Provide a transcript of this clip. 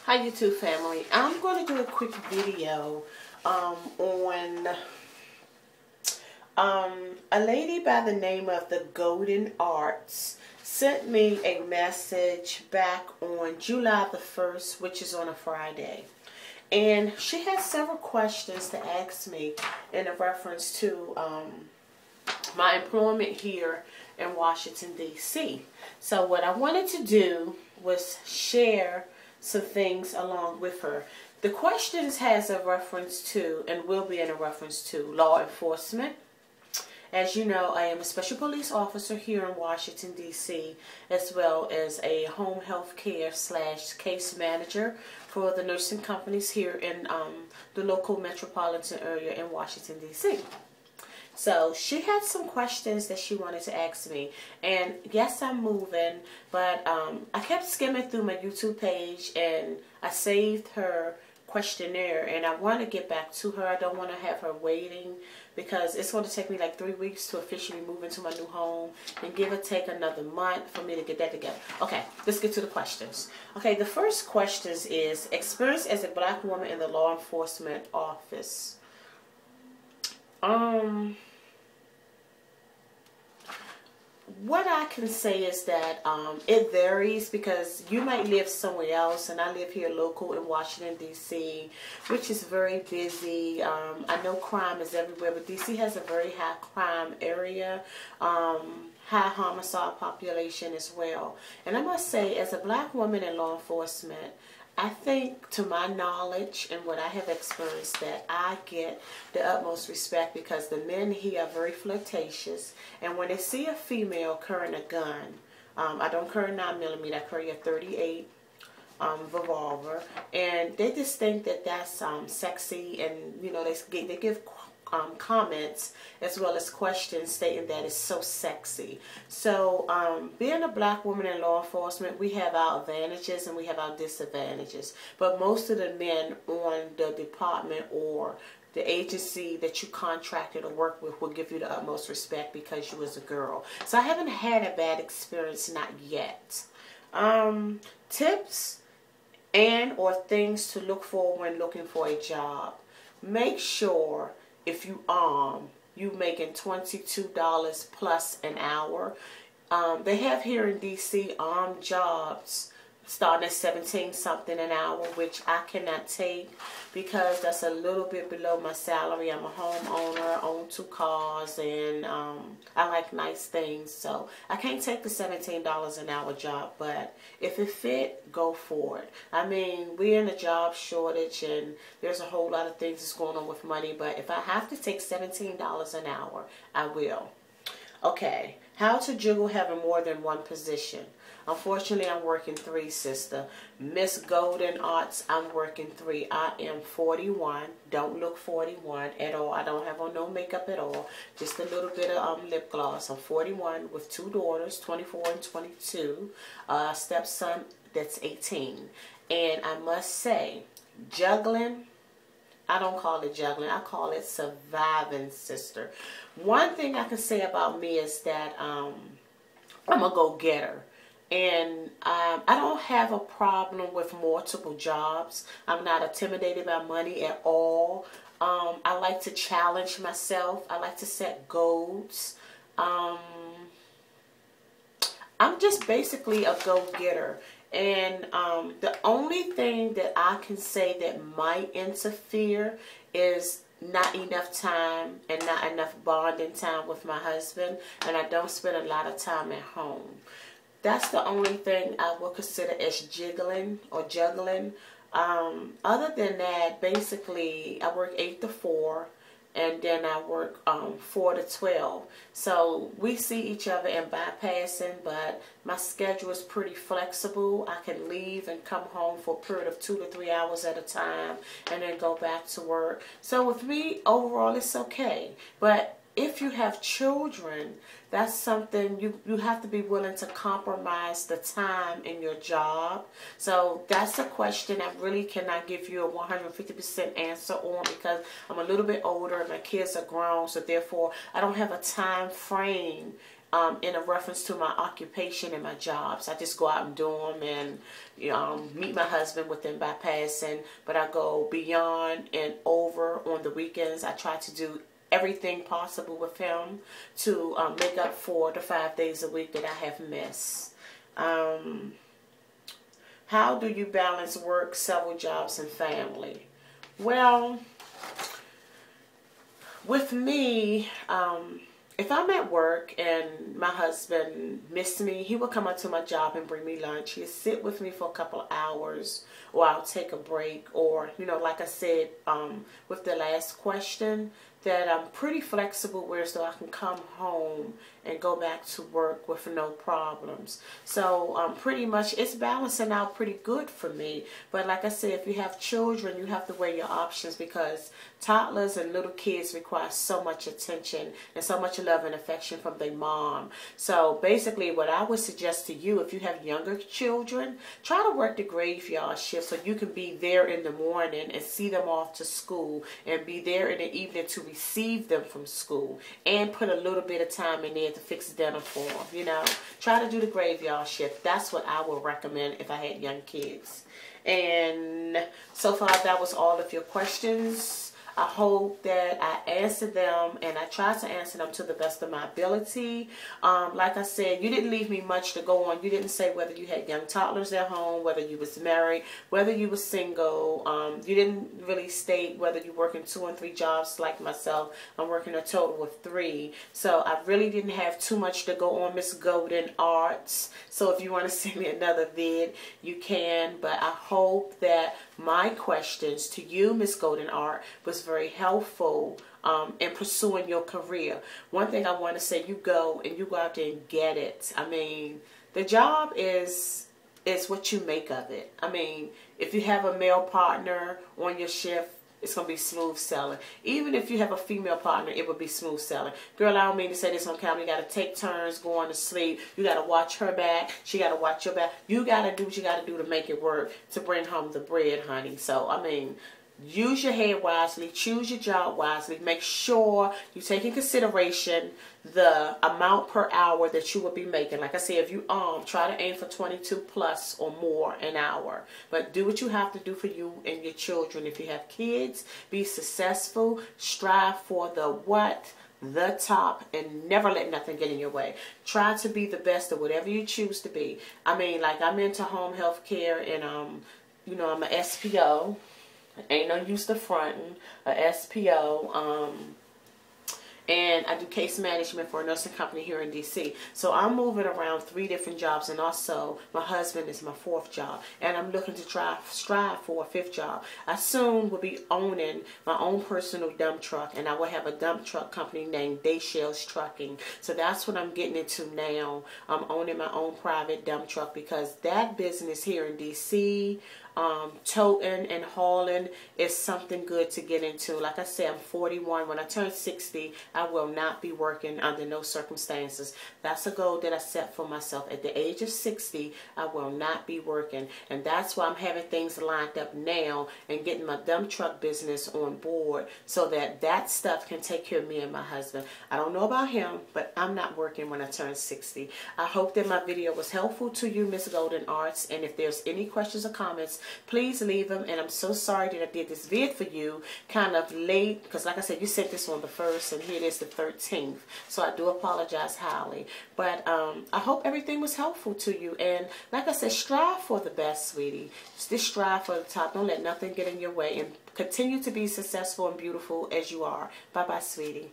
Hi YouTube family. I'm going to do a quick video on a lady by the name of the Golden Arts sent me a message back on July the 1st, which is on a Friday. And she had several questions to ask me in reference to my employment here in Washington, D.C. So what I wanted to do was share some things along with her. The questions has a reference to, and will be in a reference to, law enforcement. As you know, I am a special police officer here in Washington, D.C., as well as a home health care / case manager for the nursing companies here in the local metropolitan area in Washington, D.C. So she had some questions that she wanted to ask me, and yes, I'm moving, but I kept skimming through my YouTube page and I saved her questionnaire, and I want to get back to her. I don't want to have her waiting because it's going to take me like 3 weeks to officially move into my new home, and give or take another month for me to get that together. Okay, let's get to the questions. Okay, the first questions is experience as a black woman in the law enforcement office. What I can say is that it varies, because you might live somewhere else and I live here local in Washington, D.C., which is very busy. I know crime is everywhere, but D.C. has a very high crime area, high homicide population as well. And I must say, as a black woman in law enforcement, I think, to my knowledge and what I have experienced, that I get the utmost respect, because the men here are very flirtatious, and when they see a female carrying a gun, I don't carry 9mm, I carry a .38 revolver, and they just think that that's sexy, and you know, they give comments as well as questions stating that it's so sexy. So being a black woman in law enforcement, we have our advantages and we have our disadvantages, but most of the men on the department or the agency that you contracted or work with will give you the utmost respect because you was a girl. So I haven't had a bad experience, not yet. Tips and or things to look for when looking for a job. Make sure, if you making $22 plus an hour. They have here in D.C. Jobs starting at 17 something an hour, which I cannot take because that's a little bit below my salary. I'm a homeowner, own 2 cars, and I like nice things, so I can't take the $17 an hour job. But if it fit, go for it. I mean, we're in a job shortage and there's a whole lot of things that's going on with money, but if I have to take $17 an hour, I will. Okay, how to juggle having more than one position. Unfortunately, I'm working 3, sister. Miss Golden Arts, I'm working 3. I am 41. Don't look 41 at all. I don't have on no makeup at all. Just a little bit of lip gloss. I'm 41 with 2 daughters, 24 and 22. Stepson that's 18. And I must say, juggling, I don't call it juggling. I call it surviving, sister. One thing I can say about me is that I'm a go-getter. And I don't have a problem with multiple jobs. I'm not intimidated by money at all. I like to challenge myself. I like to set goals. I'm just basically a go-getter. And the only thing that I can say that might interfere is not enough time and not enough bonding time with my husband. And I don't spend a lot of time at home. That's the only thing I would consider as jiggling or juggling. Other than that, basically, I work 8 to 4, and then I work 4 to 12. So we see each other in bypassing, but my schedule is pretty flexible. I can leave and come home for a period of 2 to 3 hours at a time, and then go back to work. So with me, overall, it's okay. But if you have children, that's something you have to be willing to compromise the time in your job. So that's a question I really cannot give you a 150% answer on, because I'm a little bit older and my kids are grown, so therefore I don't have a time frame in a reference to my occupation and my jobs. I just go out and do them, and meet my husband with them by passing. But I go beyond and over on the weekends. I try to do everything possible with him to make up for the 5 days a week that I have missed. How do you balance work, several jobs, and family? Well, with me, if I'm at work and my husband missed me, he will come up to my job and bring me lunch. He'll sit with me for a couple of hours, or I'll take a break. Or, like I said with the last question, that I'm pretty flexible, where so I can come home and go back to work with no problems. So pretty much it's balancing out pretty good for me. But like I said, if you have children, you have to weigh your options, because toddlers and little kids require so much attention and so much love and affection from their mom. So basically what I would suggest to you, if you have younger children, try to work the graveyard shift so you can be there in the morning and see them off to school, and be there in the evening to receive them from school, and put a little bit of time in there to fix dinner for them. Try to do the graveyard shift. That's what I would recommend if I had young kids. And so far, that was all of your questions. I hope that I answered them, and I tried to answer them to the best of my ability. Like I said, you didn't leave me much to go on. You didn't say whether you had young toddlers at home, whether you was married, whether you was single. You didn't really state whether you're working 2 and 3 jobs like myself. I'm working a total of 3. So I really didn't have too much to go on, Miss Golden Arts. So if you want to send me another vid, you can. But I hope that my questions to you, Miss Golden Art, was very helpful in pursuing your career. One thing I want to say, you go out there and get it. I mean, the job is what you make of it. I mean, if you have a male partner on your shift, it's going to be smooth sailing. Even if you have a female partner, it will be smooth sailing. Girl, I don't mean to say this on camera. You got to take turns going to sleep. You got to watch her back. She got to watch your back. You got to do what you got to do to make it work, to bring home the bread, honey. So, I mean, use your head wisely. Choose your job wisely. Make sure you take in consideration the amount per hour that you will be making. Like I said, if you try to aim for 22 plus or more an hour. But do what you have to do for you and your children. If you have kids, be successful. Strive for the top, and never let nothing get in your way. Try to be the best of whatever you choose to be. I mean, like, I'm into home health care, and I'm a SPO. Ain't no use to fronting. A SPO. And I do case management for a nursing company here in D.C. So I'm moving around 3 different jobs, and also my husband is my 4th job. And I'm looking to strive for a 5th job. I soon will be owning my own personal dump truck, and I will have a dump truck company named Dayshells Trucking. So that's what I'm getting into now. I'm owning my own private dump truck, because that business here in D.C., toting and hauling is something good to get into. Like I said, I'm 41. When I turn 60, I will not be working under no circumstances. That's a goal that I set for myself. At the age of 60, I will not be working. And that's why I'm having things lined up now and getting my dump truck business on board, so that stuff can take care of me and my husband. I don't know about him, but I'm not working when I turn 60. I hope that my video was helpful to you, Miss Golden Arts. And if there's any questions or comments, please leave them. And I'm so sorry that I did this vid for you kind of late, because like I said, you sent this on the 1st, and here it is the 13th. So I do apologize highly. But I hope everything was helpful to you. And like I said, strive for the best, sweetie. Just strive for the top. Don't let nothing get in your way. And continue to be successful and beautiful as you are. Bye-bye, sweetie.